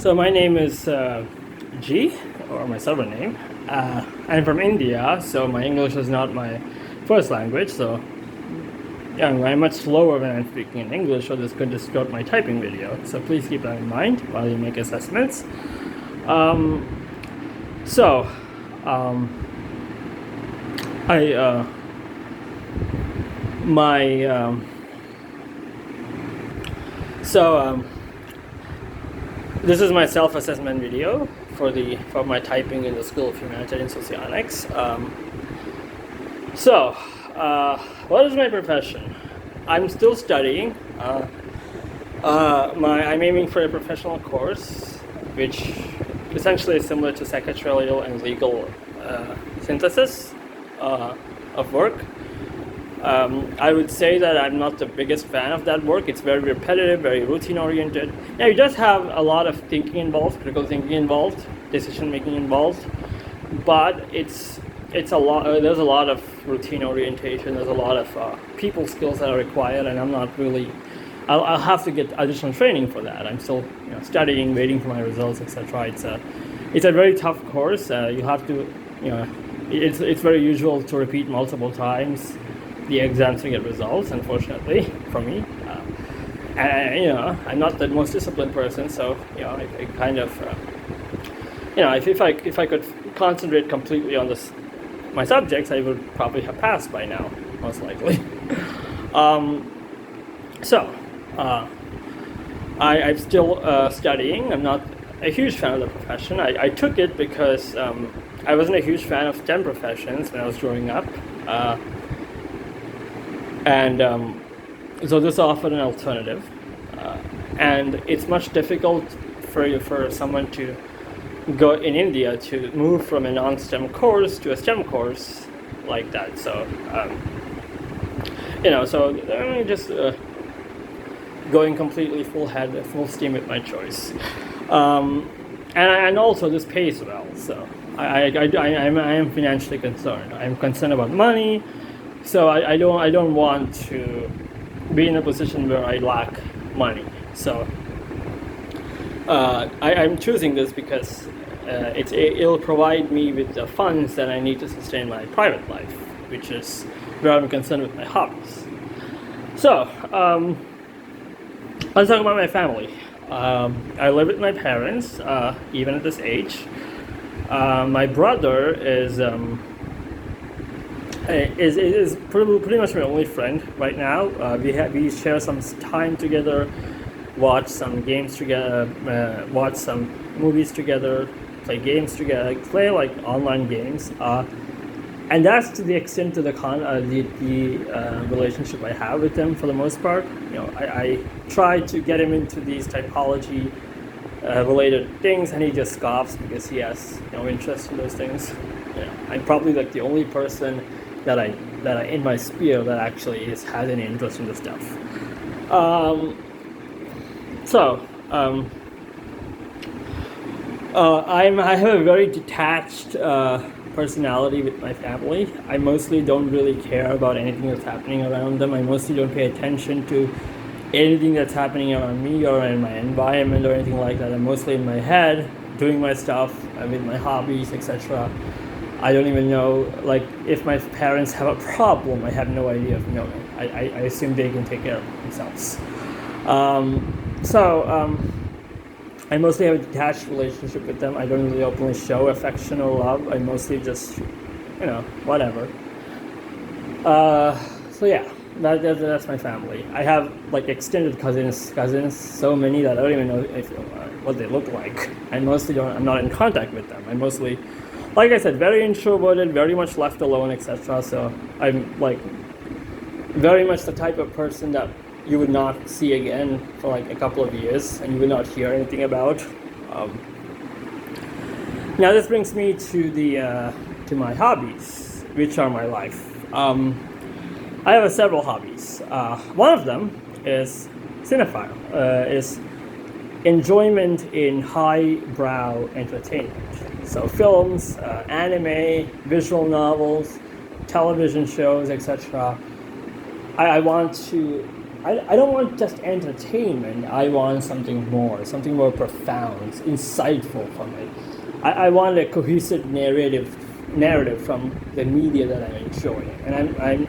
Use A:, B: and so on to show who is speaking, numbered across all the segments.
A: So my name is G, or my server name. I'm from India, so my English is not my first language. So yeah, I'm much slower when I'm speaking in English, so this could distort my typing video. So please keep that in mind while you make assessments. Um, so um, I my This is my self-assessment video for my typing in the School of Humanitarian Socionics. What is my profession? I'm still studying. I'm aiming for a professional course, which essentially is similar to secretarial and legal synthesis of work. I would say that I'm not the biggest fan of that work. It's very repetitive, very routine-oriented. Now, it does have a lot of thinking involved, critical thinking involved, decision-making involved, but it's a lot. There's a lot of routine orientation. There's a lot of people skills that are required, and I'm not really. I'll have to get additional training for that. I'm still studying, waiting for my results, etc. It's a very tough course. You have to, it's very usual to repeat multiple times the exams to get results, unfortunately, for me. I'm not the most disciplined person, so, I kind of, if I could concentrate completely on my subjects, I would probably have passed by now, most likely. I'm still studying. I'm not a huge fan of the profession. I took it because I wasn't a huge fan of STEM professions when I was growing up. So this offered an alternative, and it's much difficult for someone to go in India to move from a non-STEM course to a STEM course like that. So, so I'm just going completely full steam with my choice, and also this pays well. So I am financially concerned. I'm concerned about money. So I don't want to be in a position where I lack money. So I'm choosing this because it'll provide me with the funds that I need to sustain my private life, which is where I'm concerned with my hobbies. So let's talk about my family. I live with my parents, even at this age. My brother is pretty much my only friend right now. We share some time together, watch some games together, watch some movies together, play games together, play like online games, and that's to the extent of the relationship I have with him for the most part. I try to get him into these typology related things, and he just scoffs because he has no interest in those things. I'm probably like the only person that I in my sphere that actually has any interest in this stuff. I have a very detached personality with my family. I mostly don't really care about anything that's happening around them. I mostly don't pay attention to anything that's happening around me or in my environment or anything like that. I'm mostly in my head, doing my stuff, with my hobbies, etc. I don't even know, like, if my parents have a problem, I have no idea of knowing. I assume they can take care of themselves. I mostly have a detached relationship with them. I don't really openly show affection or love. I mostly just, whatever. That's my family. I have, like, extended cousins, so many that I don't even know what they look like. I'm not in contact with them. I'm mostly, like I said, very introverted, very much left alone, etc. So I'm like very much the type of person that you would not see again for like a couple of years, and you would not hear anything about. Now this brings me to my hobbies, which are my life. I have several hobbies. One of them is cinephile, is enjoyment in highbrow entertainment. So films, anime, visual novels, television shows, etc. I want to I don't want just entertainment. I want something more profound, insightful from it. I want a cohesive narrative from the media that I'm enjoying, and I'm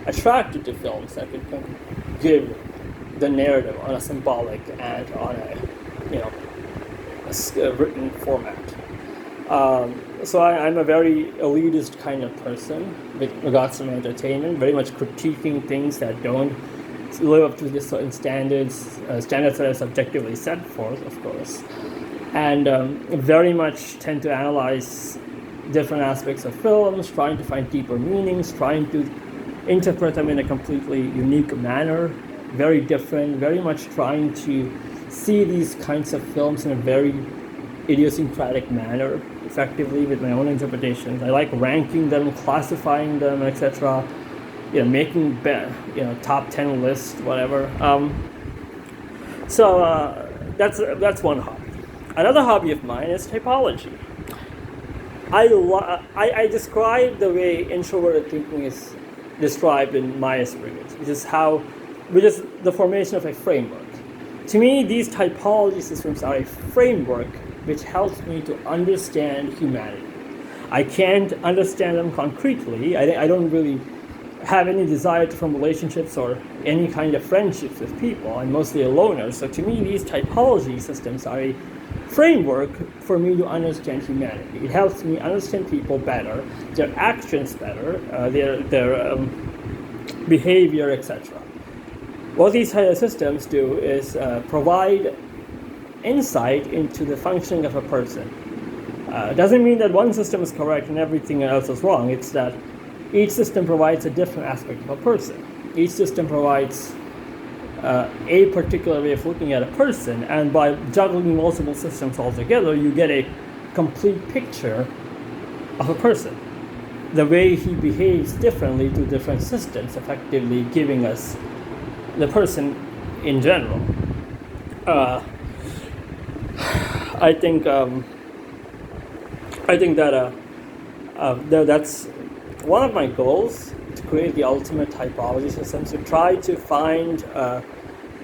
A: attracted to films that can give the narrative on a symbolic and on a written format. So I'm a very elitist kind of person with regards to my entertainment, very much critiquing things that don't live up to the certain standards that are subjectively set forth, of course, and very much tend to analyze different aspects of films, trying to find deeper meanings, trying to interpret them in a completely unique manner, very different, very much trying to see these kinds of films in a very idiosyncratic manner, effectively with my own interpretations. I like ranking them, classifying them, etc. Making top 10 lists, whatever. So that's one hobby. Another hobby of mine is typology. I describe the way introverted thinking is described in Myers-Briggs, which is the formation of a framework. To me, these typology systems are a framework which helps me to understand humanity. I can't understand them concretely. I don't really have any desire to form relationships or any kind of friendships with people. I'm mostly a loner. So to me, these typology systems are a framework for me to understand humanity. It helps me understand people better, their actions better, their behavior, etc. What these systems do is provide insight into the functioning of a person. It doesn't mean that one system is correct and everything else is wrong. It's that each system provides a different aspect of a person. Each system provides a particular way of looking at a person, and by juggling multiple systems all together, you get a complete picture of a person. The way he behaves differently to different systems, effectively giving us the person in general. I think that's one of my goals, to create the ultimate typology system, to try to find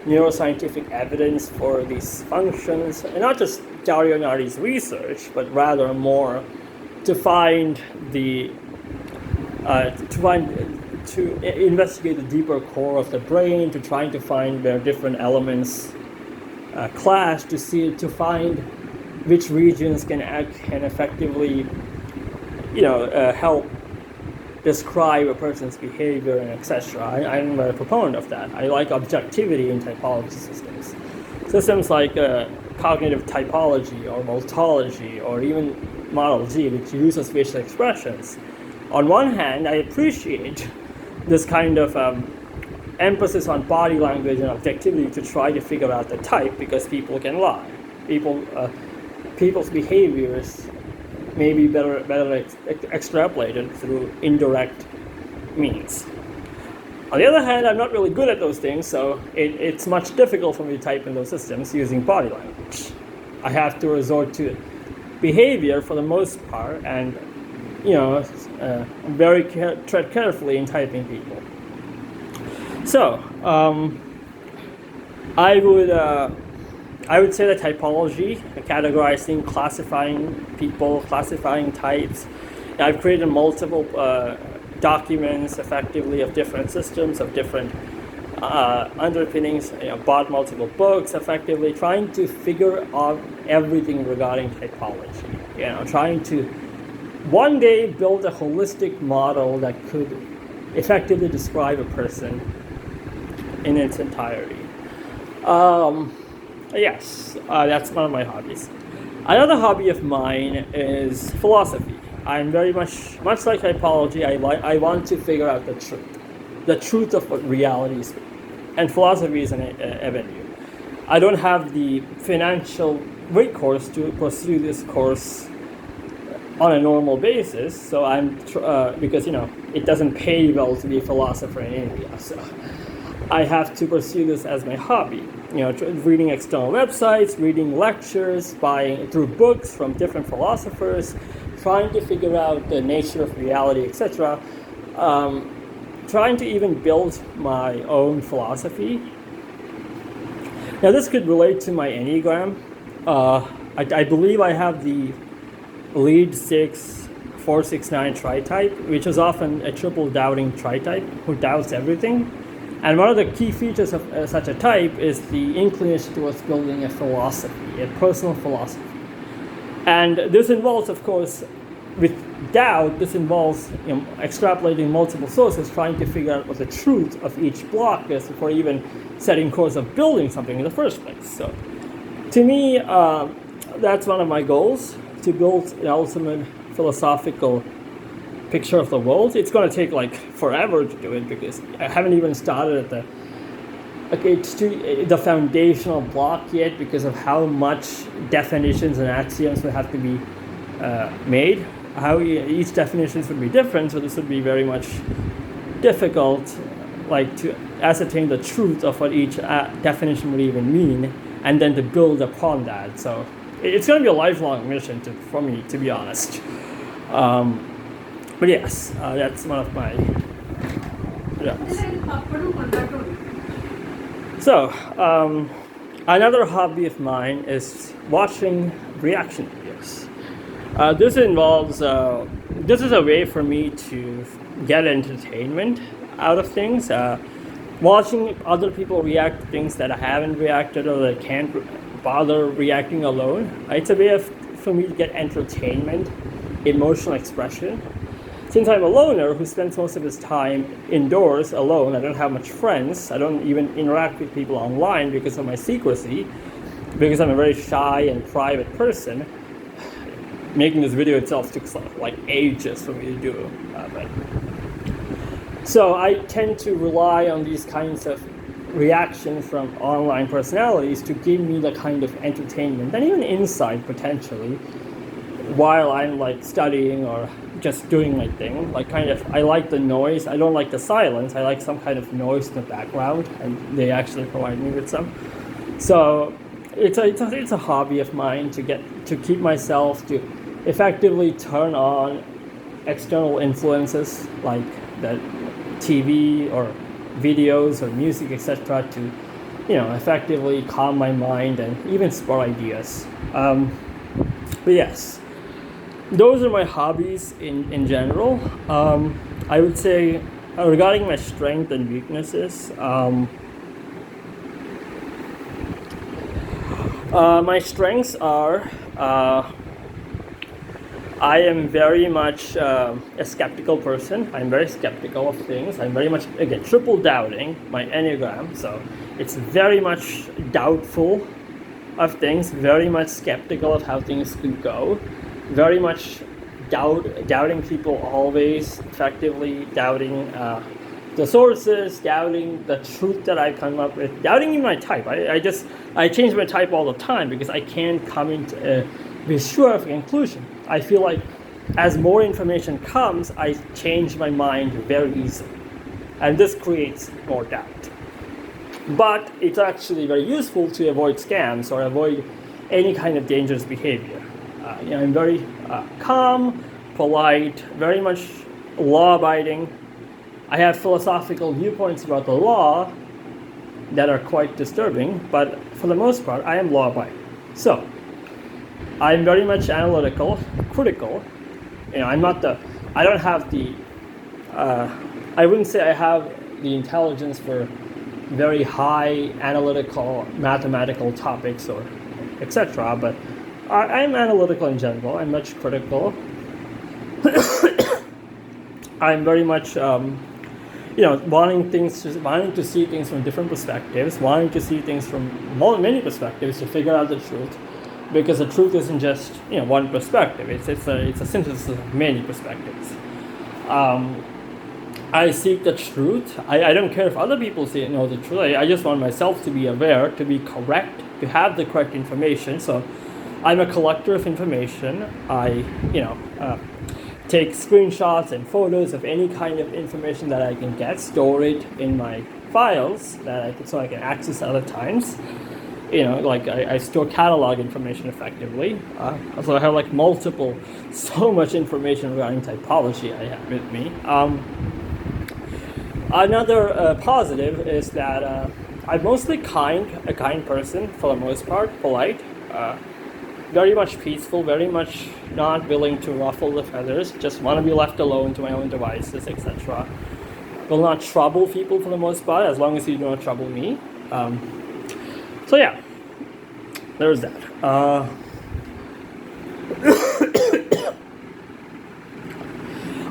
A: neuroscientific evidence for these functions, and not just Dario Nardi's research, but rather more to investigate the deeper core of the brain, to trying to find where different elements clash, to find which regions can effectively, help describe a person's behavior and etc. I'm a proponent of that. I like objectivity in typology systems. Systems like cognitive typology or multology or even Model G, which uses facial expressions. On one hand, I appreciate this kind of emphasis on body language and objectivity to try to figure out the type, because people can lie. People's behaviors may be better extrapolated through indirect means. On the other hand, I'm not really good at those things, so it's much difficult for me to type in those systems using body language. I have to resort to behavior for the most part, and tread carefully in typing people. So I would say that typology, categorizing, classifying people, classifying types. I've created multiple documents, effectively, of different systems, of different underpinnings. Bought multiple books, effectively trying to figure out everything regarding typology. Trying to one day build a holistic model that could effectively describe a person in its entirety. Yes, that's one of my hobbies. Another hobby of mine is philosophy. I'm very much like typology. I want to figure out the truth of what reality is, and philosophy is an avenue. I don't have the financial recourse to pursue this course on a normal basis, so because it doesn't pay well to be a philosopher in India, so I have to pursue this as my hobby. Reading external websites, reading lectures, buying through books from different philosophers, trying to figure out the nature of reality, etc. trying to even build my own philosophy. Now this could relate to my Enneagram. I believe I have the lead 6 469 tri-type, which is often a triple doubting tri-type who doubts everything. And one of the key features of such a type is the inclination towards building a philosophy, a personal philosophy. And this involves, of course, with doubt, this involves extrapolating multiple sources, trying to figure out what the truth of each block is before even setting course of building something in the first place. So to me, that's one of my goals, to build an ultimate philosophical picture of the world. It's going to take like forever to do it because I haven't even started at the foundational block yet because of how much definitions and axioms would have to be made. How each definitions would be different, so this would be very much difficult, like to ascertain the truth of what each definition would even mean, and then to build upon that. So it's going to be a lifelong mission for me, to be honest. But yes, that's one of my. Yeah. So another hobby of mine is watching reaction videos. This involves. This is a way for me to get entertainment out of things. Watching other people react to things that I haven't reacted or that can't bother reacting alone. It's a way for me to get entertainment, emotional expression. Since I'm a loner who spends most of his time indoors alone, I don't have much friends. I don't even interact with people online because of my secrecy, because I'm a very shy and private person. Making this video itself took like ages for me to do. So I tend to rely on these kinds of reactions from online personalities to give me the kind of entertainment and even insight potentially while I'm like studying or just doing my thing. Like I like the noise. I don't like the silence. I like some kind of noise in the background, and they actually provide me with some. So it's a hobby of mine to keep myself to effectively turn on external influences like the TV or videos or music, etc., to effectively calm my mind and even spur ideas. But yes, those are my hobbies in general. I would say regarding my strengths and weaknesses, my strengths are I am very much a skeptical person. I'm very skeptical of things. I'm very much, again, triple doubting my Enneagram. So it's very much doubtful of things, very much skeptical of how things could go, very much doubting people always, effectively doubting the sources, doubting the truth that I come up with, doubting in my type. I change my type all the time because I can't come into be sure of a conclusion. I feel like as more information comes, I change my mind very easily. And this creates more doubt. But it's actually very useful to avoid scams or avoid any kind of dangerous behavior. I'm very calm, polite, very much law-abiding. I have philosophical viewpoints about the law that are quite disturbing, but for the most part, I am law-abiding. So, I'm very much analytical, critical. I don't have the, I wouldn't say I have the intelligence for very high analytical, mathematical topics or etc. But I'm analytical in general. I'm much critical. I'm very much, wanting to see things from different perspectives, wanting to see things from many perspectives to figure out the truth. Because the truth isn't just one perspective. It's a synthesis of many perspectives. I seek the truth. I don't care if other people know the truth. I just want myself to be aware, to be correct, to have the correct information. So I'm a collector of information. I take screenshots and photos of any kind of information that I can get, store it in my files so I can access other times. I store catalog information effectively. So I have so much information regarding typology I have with me. Another positive is that I'm mostly a kind person for the most part, polite, very much peaceful, very much not willing to ruffle the feathers, just want to be left alone to my own devices, etc. Will not trouble people for the most part, as long as you do not trouble me. So yeah, there's that.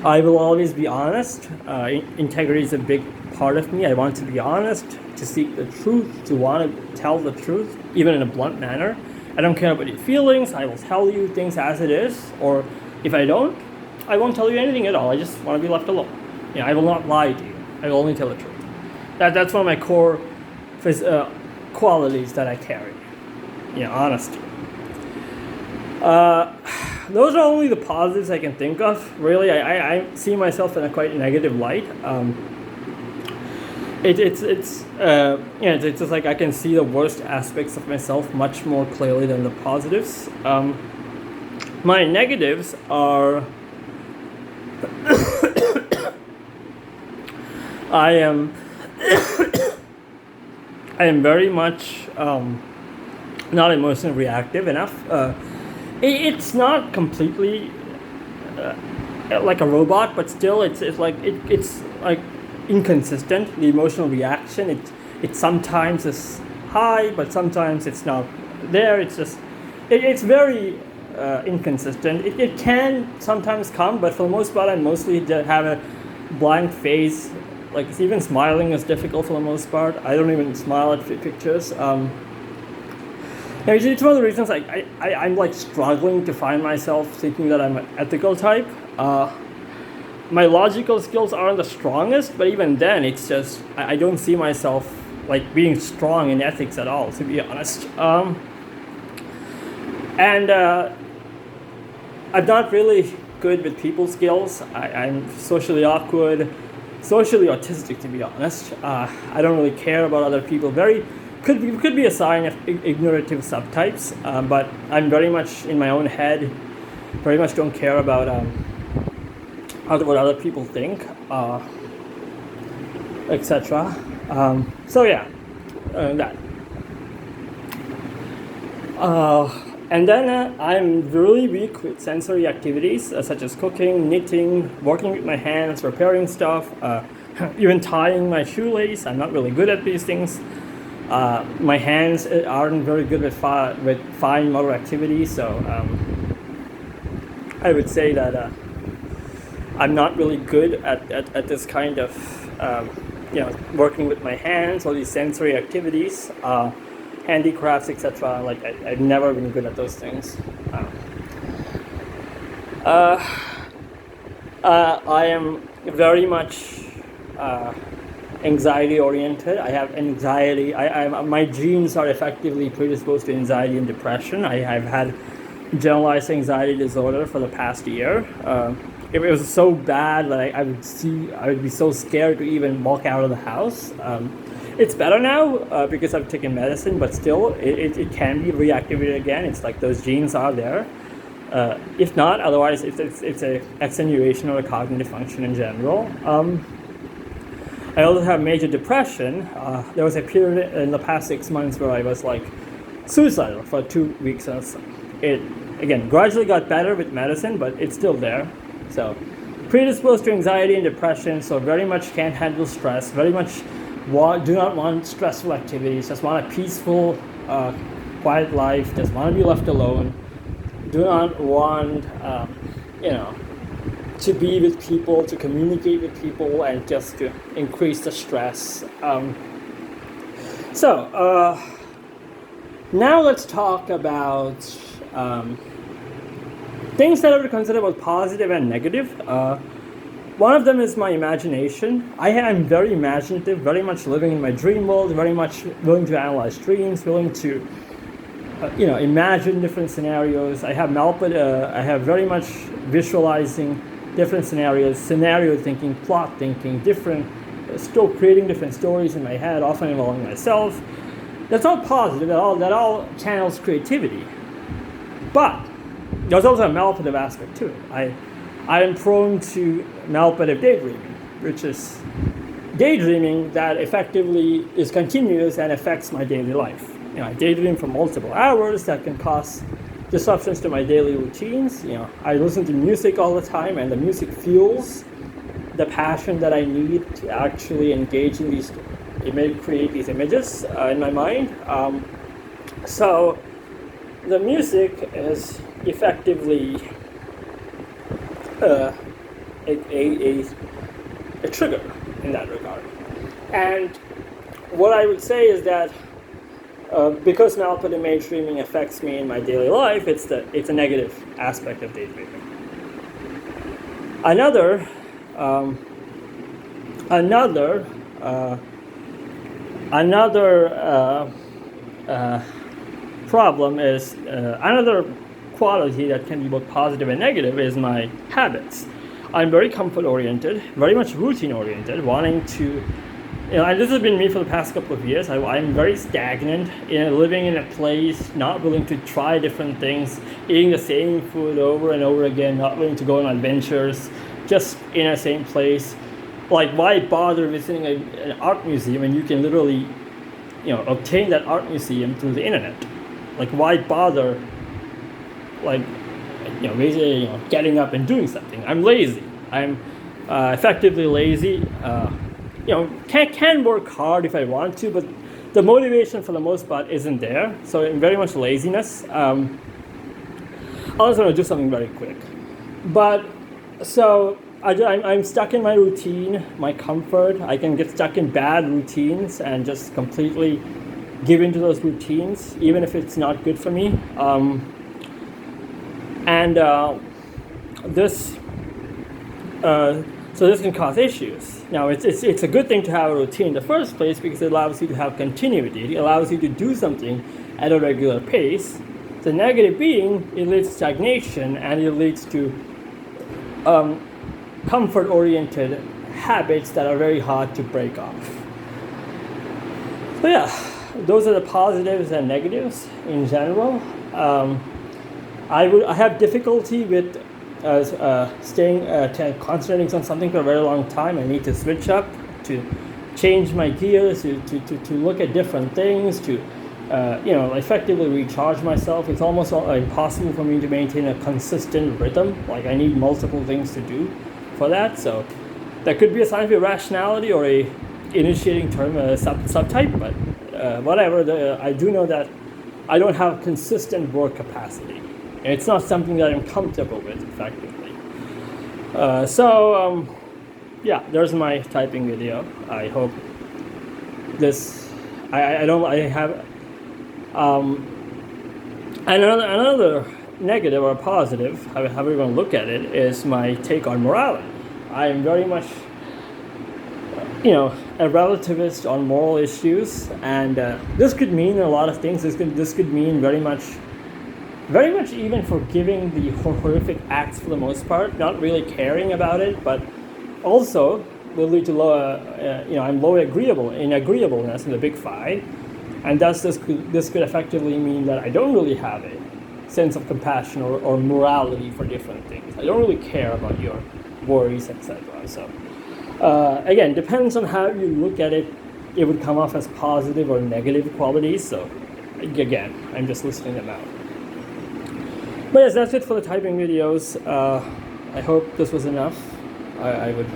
A: I will always be honest. Integrity is a big part of me. I want to be honest, to seek the truth, to want to tell the truth, even in a blunt manner. I don't care about your feelings. I will tell you things as it is, or if I don't, I won't tell you anything at all. I just want to be left alone. I will not lie to you. I will only tell the truth. That's one of my core qualities that I carry. Honesty. Those are only the positives I can think of. Really, I see myself in a quite negative light. It's just like I can see the worst aspects of myself much more clearly than the positives. My negatives are I am very much not emotionally reactive enough. It's not completely like a robot, but still it's like inconsistent. The emotional reaction, it sometimes is high, but sometimes it's not there. It's just it's very inconsistent. It can sometimes come, but for the most part, I mostly have a blank face. Like even smiling is difficult for the most part. I don't even smile at pictures. It's one of the reasons I'm like struggling to find myself thinking that I'm an ethical type. My logical skills aren't the strongest, but even then, it's just I don't see myself like being strong in ethics at all, to be honest. And I'm not really good with people skills. I'm socially awkward, socially autistic, to be honest. I don't really care about other people. Could be a sign of ignorative subtypes, but I'm very much in my own head. Very much don't care about what other people think, etc. So yeah, that. And then I'm really weak with sensory activities such as cooking, knitting, working with my hands, repairing stuff, even tying my shoelace. I'm not really good at these things. My hands aren't very good with fine motor activity, so I would say that I'm not really good at this kind of working with my hands, all these sensory activities, handicrafts, etc. Like I've never been good at those things. I am very much anxiety oriented. I have anxiety. My genes are effectively predisposed to anxiety and depression. I've had generalized anxiety disorder for the past year. It was so bad that I would be so scared to even walk out of the house. It's better now because I've taken medicine, but still it can be reactivated again. It's like those genes are there. If not, otherwise it's a extenuation of a cognitive function in general. I also have major depression. There was a period in the past 6 months where I was like suicidal for 2 weeks. It again gradually got better with medicine, but it's still there. So predisposed to anxiety and depression. So very much can't handle stress. Very much do not want stressful activities. Just want a peaceful, quiet life. Just want to be left alone. Do not want to be with people, to communicate with people, and just to increase the stress. Now let's talk about things that I would consider both positive and negative. One of them is my imagination. I am very imaginative, very much living in my dream world, very much willing to analyze dreams, willing to imagine different scenarios. I have very much visualizing different scenarios, scenario thinking, plot thinking, creating different stories in my head, often involving myself. That's all positive. That all channels creativity. But there's also a malapative aspect to it. I am prone to malapative daydreaming, which is daydreaming that effectively is continuous and affects my daily life. I daydream for multiple hours that can cause disruptions to my daily routines. I listen to music all the time, and the music fuels the passion that I need to actually engage in these. It may create these images in my mind. So the music is effectively a trigger in that regard. And what I would say is that because output image streaming affects me in my daily life, it's a negative aspect of daydreaming. Another problem is another quality that can be both positive and negative is my habits. I'm very comfort oriented, very much routine oriented, wanting to, and this has been me for the past couple of years. I'm very stagnant, living in a place, not willing to try different things, eating the same food over and over again, not willing to go on adventures, just in the same place. Like, why bother visiting an art museum when you can literally, obtain that art museum through the internet? Like, why bother, basically, getting up and doing something? I'm lazy. I'm effectively lazy. Can work hard if I want to, but the motivation for the most part isn't there. So I'm very much laziness. I was going to do something very quick, but so I'm stuck in my routine, my comfort. I can get stuck in bad routines and just completely give into those routines, even if it's not good for me. So this can cause issues. Now, it's a good thing to have a routine in the first place because it allows you to have continuity. It allows you to do something at a regular pace. The negative being, it leads to stagnation, and it leads to comfort-oriented habits that are very hard to break off. So yeah, those are the positives and negatives in general. I have difficulty with concentrating on something for a very long time. I need to switch up, to change my gears, to look at different things, to effectively recharge myself. It's almost impossible for me to maintain a consistent rhythm. Like, I need multiple things to do for that. So that could be a sign of irrationality or a initiating term, subtype, but whatever. I do know that I don't have consistent work capacity. And it's not something that I'm comfortable with, effectively. Yeah, there's my typing video. I hope this. Another negative or positive, however you want to look at it, is my take on morality. I am very much, a relativist on moral issues, and this could mean a lot of things. This could mean very much even forgiving the horrific acts for the most part, not really caring about it, but also will lead to I'm low in agreeableness in the big five, and thus this could effectively mean that I don't really have a sense of compassion or morality for different things. I don't really care about your worries, etc. So again, depends on how you look at it. It would come off as positive or negative qualities. So again, I'm just listing them out. But yes, that's it for the typing videos. I hope this was enough. I would